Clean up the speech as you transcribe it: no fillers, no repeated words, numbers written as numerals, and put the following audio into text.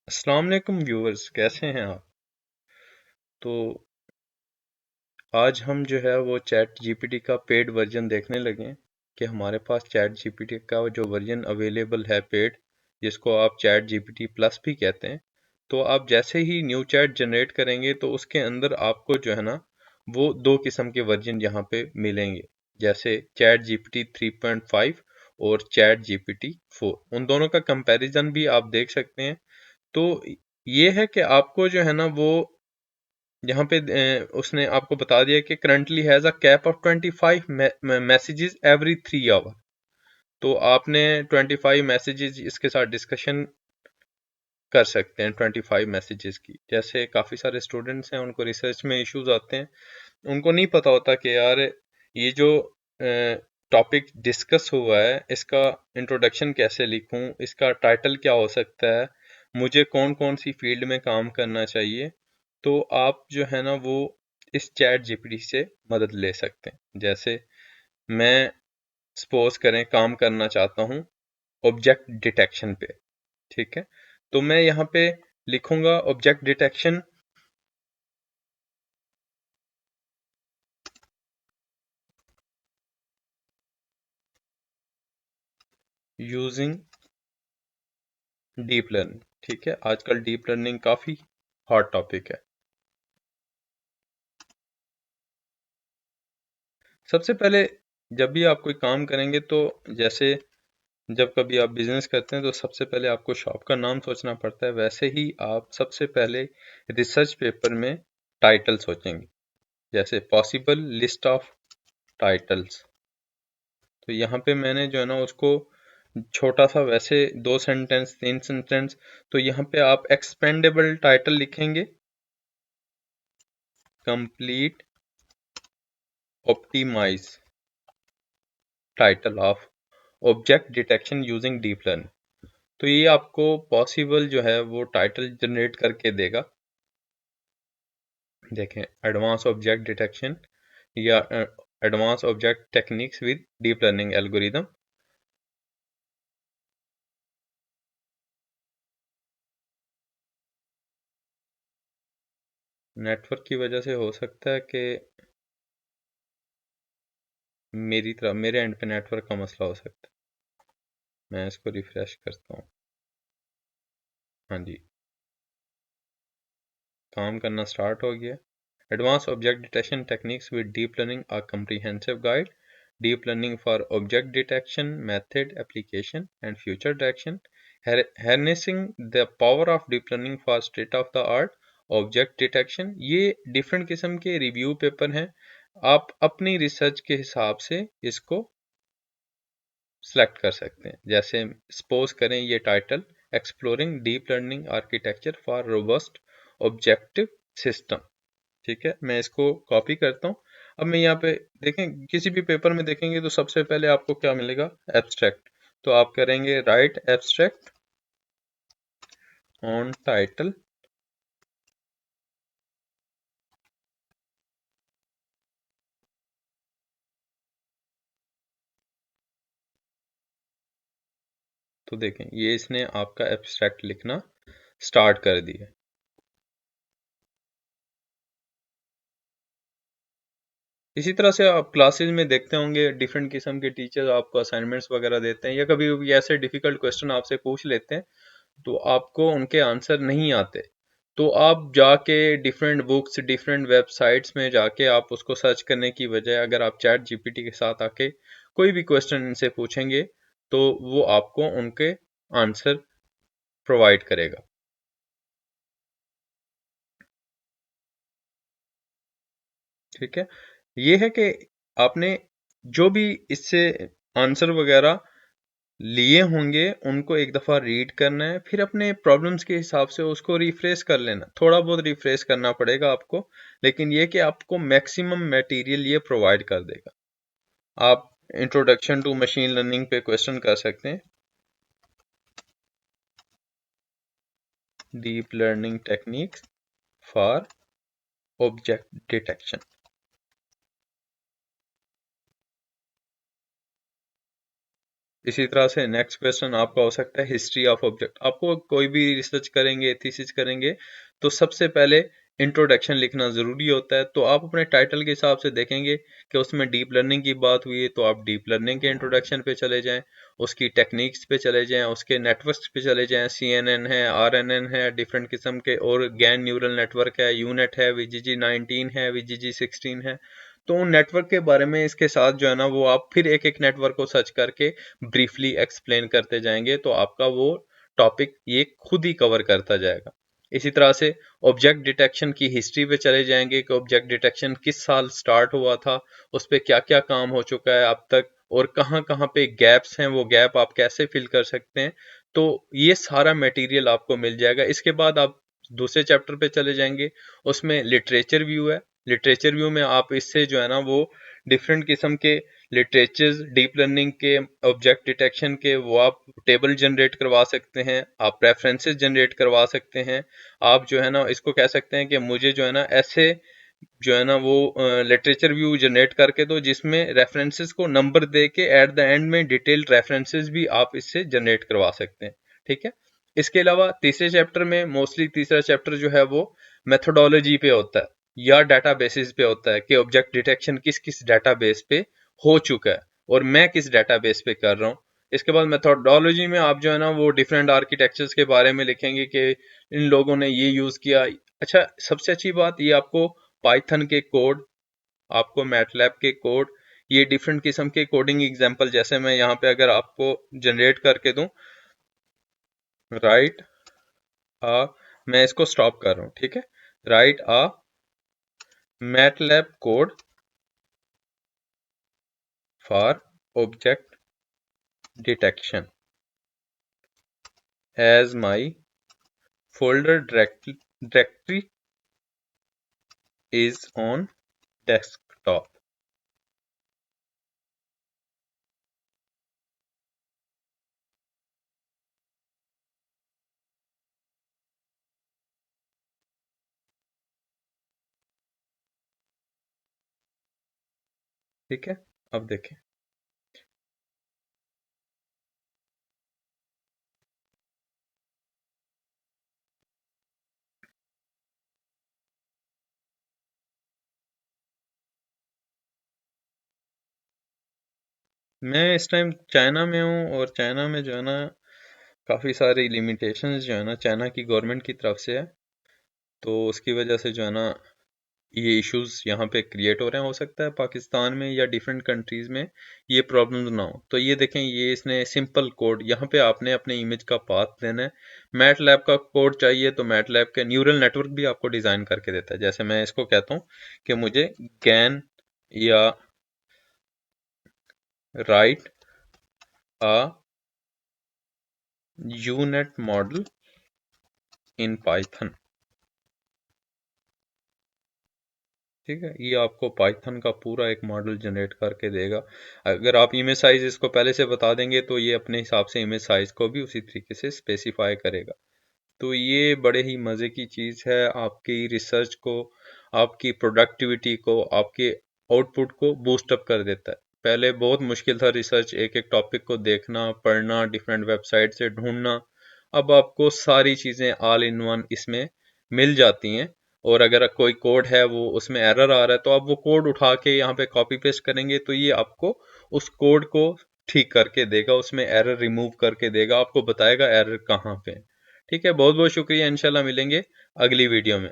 अस्सलाम वालेकुम व्यूअर्स, कैसे हैं आप। तो आज हम जो है वो चैट जीपीटी का पेड वर्जन देखने लगे हैं कि हमारे पास चैट जीपीटी का जो वर्जन अवेलेबल है पेड, जिसको आप चैट जीपीटी प्लस भी कहते हैं। तो आप जैसे ही न्यू चैट जनरेट करेंगे तो उसके अंदर आपको जो है ना वो दो किस्म के वर्जन यहाँ पे मिलेंगे, जैसे चैट जीपीटी 3.5 और चैट जीपीटी 4। उन दोनों का कंपैरिजन भी आप देख सकते हैं। तो ये है कि आपको जो है ना वो यहाँ पे उसने आपको बता दिया कि currently has a cap of 25 messages every 3 hour. तो आपने 25 मैसेजेस इसके साथ डिस्कशन कर सकते हैं। 25 मैसेजेस की, जैसे काफ़ी सारे स्टूडेंट्स हैं उनको रिसर्च में इश्यूज आते हैं, उनको नहीं पता होता कि यार ये जो टॉपिक डिस्कस हुआ है इसका इंट्रोडक्शन कैसे लिखूं, इसका टाइटल क्या हो सकता है, मुझे कौन कौन सी फील्ड में काम करना चाहिए। तो आप जो है ना वो इस चैट जीपीटी से मदद ले सकते हैं। जैसे मैं सपोज करें काम करना चाहता हूँ ऑब्जेक्ट डिटेक्शन पे, ठीक है। तो मैं यहाँ पे लिखूंगा object detection using deep learning, ठीक है। आजकल डीप लर्निंग काफ़ी हॉट टॉपिक है। सबसे पहले जब भी आप कोई काम करेंगे तो जैसे जब कभी आप बिजनेस करते हैं तो सबसे पहले आपको शॉप का नाम सोचना पड़ता है, वैसे ही आप सबसे पहले रिसर्च पेपर में टाइटल सोचेंगे, जैसे पॉसिबल लिस्ट ऑफ टाइटल्स। तो यहाँ पे मैंने जो है ना उसको छोटा सा, वैसे 2 सेंटेंस 3 सेंटेंस, तो यहाँ पे आप एक्सपेंडेबल टाइटल लिखेंगे, complete optimise title of object detection using deep learning. तो ये आपको पॉसिबल जो है वो टाइटल जनरेट करके देगा। देखें, एडवांस ऑब्जेक्ट डिटेक्शन या advance object techniques with deep learning algorithm. Network की वजह से हो सकता है कि मेरी तरफ मेरे एंड पे नेटवर्क का मसला हो सकता है। मैं इसको रिफ्रेश करता हूँ। हाँ जी, काम करना स्टार्ट हो गया। Advance object detection techniques with deep learning are comprehensive guide, deep learning for object detection, method, application and future direction, harnessing the power of deep learning for state of the art object detection. ये different किस्म के review paper हैं, आप अपनी research के हिसाब से इसको सेलेक्ट कर सकते हैं। जैसे सपोज करें ये title exploring deep learning architecture for robust objective system, ठीक है। मैं इसको कॉपी करता हूँ। अब मैं यहाँ पे देखें, किसी भी पेपर में देखेंगे तो सबसे पहले आपको क्या मिलेगा, एब्स्ट्रैक्ट। तो आप करेंगे राइट एब्स्ट्रैक्ट ऑन टाइटल, तो देखें ये इसने आपका एब्स्ट्रैक्ट लिखना स्टार्ट कर दिया। इसी तरह से आप क्लासेस में देखते होंगे डिफरेंट किस्म के टीचर्स आपको असाइनमेंट्स वगैरह देते हैं, या कभी कभी ऐसे डिफिकल्ट क्वेश्चन आपसे पूछ लेते हैं तो आपको उनके आंसर नहीं आते, तो आप जाके डिफरेंट बुक्स डिफरेंट वेबसाइट्स में जाके आप उसको सर्च करने की बजाय अगर आप चैट जीपीटी के साथ आके कोई भी क्वेश्चन इनसे पूछेंगे तो वो आपको उनके आंसर प्रोवाइड करेगा। ठीक है, ये है कि आपने जो भी इससे आंसर वगैरह लिए होंगे उनको एक दफ़ा रीड करना है, फिर अपने प्रॉब्लम्स के हिसाब से उसको रिफ्रेश कर लेना। थोड़ा बहुत रिफ्रेश करना पड़ेगा आपको, लेकिन ये कि आपको मैक्सिमम मटेरियल ये प्रोवाइड कर देगा। आप इंट्रोडक्शन टू मशीन लर्निंग पे क्वेश्चन कर सकते हैं, deep learning techniques for object detection. इसी तरह से नेक्स्ट क्वेश्चन आपका हो सकता है हिस्ट्री ऑफ ऑब्जेक्ट। आपको कोई भी रिसर्च करेंगे, थीसिस करेंगे, तो सबसे पहले इंट्रोडक्शन लिखना ज़रूरी होता है। तो आप अपने टाइटल के हिसाब से देखेंगे कि उसमें डीप लर्निंग की बात हुई है, तो आप डीप लर्निंग के इंट्रोडक्शन पे चले जाएं, उसकी टेक्निक्स पे चले जाएं, उसके नेटवर्क्स पे चले जाएं। CNN है, RNN है, डिफरेंट किस्म के, और गैन न्यूरल नेटवर्क है, यूनेट है, VGG19 है, VGG16 है। तो उन नेटवर्क के बारे में इसके साथ जो है ना, वो आप फिर एक एक नेटवर्क को सर्च करके ब्रीफली एक्सप्लेन करते जाएंगे, तो आपका वो टॉपिक ये खुद ही कवर करता जाएगा। इसी तरह से ऑब्जेक्ट डिटेक्शन की हिस्ट्री पे चले जाएंगे कि ऑब्जेक्ट डिटेक्शन किस साल स्टार्ट हुआ था, उस पर क्या क्या काम हो चुका है अब तक, और कहाँ कहाँ पे गैप्स हैं, वो गैप आप कैसे फिल कर सकते हैं। तो ये सारा मटेरियल आपको मिल जाएगा। इसके बाद आप दूसरे चैप्टर पे चले जाएंगे, उसमें लिटरेचर व्यू है। लिटरेचर व्यू में आप इससे जो है ना, वो डिफरेंट किस्म के लिटरेचर्स डीप लर्निंग के, ऑब्जेक्ट डिटेक्शन के, वो आप टेबल जनरेट करवा सकते हैं, आप रेफरेंसेस जनरेट करवा सकते हैं। आप जो है ना, इसको कह सकते हैं कि मुझे जो है ना, ऐसे जो है ना, वो लिटरेचर व्यू जनरेट करके दो जिसमें रेफरेंसेस को नंबर दे के एट द एंड में डिटेल्ड रेफरेंसेस भी आप इससे जनरेट करवा सकते हैं। ठीक है। इसके अलावा तीसरे चैप्टर में, मोस्टली तीसरा चैप्टर जो है वो मेथोडोलॉजी पे होता है या डाटाबेसेस पे होता है कि ऑब्जेक्ट डिटेक्शन किस किस डाटाबेस पे हो चुका है और मैं किस डाटाबेस पे कर रहा हूँ। इसके बाद मेथोडोलॉजी में आप जो है ना, वो डिफरेंट आर्किटेक्चर्स के बारे में लिखेंगे कि इन लोगों ने ये यूज किया। अच्छा, सबसे अच्छी बात ये आपको पाइथन के कोड, आपको मैटलैब के कोड, ये डिफरेंट किस्म के कोडिंग एग्जांपल, जैसे मैं यहाँ पे अगर आपको जनरेट करके दूं, राइट आ, मैं इसको स्टॉप कर रहा हूँ, ठीक है। Write a MATLAB code for object detection as my folder directory is on desktop। ठीक है, अब देखें। मैं इस टाइम चाइना में हूँ, और चाइना में जो है ना, काफ़ी सारी लिमिटेशंस जो है ना, चाइना की गवर्नमेंट की तरफ से है। तो उसकी वजह से जो है ना, ये इश्यूज यहाँ पे क्रिएट हो रहे हैं। हो सकता है पाकिस्तान में या डिफरेंट कंट्रीज में ये प्रॉब्लम्स ना हो। तो ये देखें, ये इसने सिंपल कोड, यहाँ पे आपने अपने इमेज का पाथ देना है। मैट लैब का कोड चाहिए तो मैट लैब के न्यूरल नेटवर्क भी आपको डिजाइन करके देता है। जैसे मैं इसको कहता हूँ कि मुझे गैन या right a unit model in Python. ठीक है, ये आपको पाइथन का पूरा एक मॉडल जनरेट करके देगा। अगर आप इमेज साइज इसको पहले से बता देंगे तो ये अपने हिसाब से इमेज साइज को भी उसी तरीके से स्पेसिफाई करेगा। तो ये बड़े ही मज़े की चीज़ है, आपकी रिसर्च को, आपकी प्रोडक्टिविटी को, आपके आउटपुट को बूस्ट अप कर देता है। पहले बहुत मुश्किल था रिसर्च, एक एक टॉपिक को देखना, पढ़ना, डिफरेंट वेबसाइट से ढूंढना। अब आपको सारी चीज़ें ऑल इन वन इसमें मिल जाती हैं। और अगर कोई कोड है वो उसमें एरर आ रहा है, तो आप वो कोड उठा के यहाँ पे कॉपी पेस्ट करेंगे तो ये आपको उस कोड को ठीक करके देगा, उसमें एरर रिमूव करके देगा, आपको बताएगा एरर कहाँ पे है। ठीक है, बहुत बहुत शुक्रिया, इंशाल्लाह मिलेंगे अगली वीडियो में।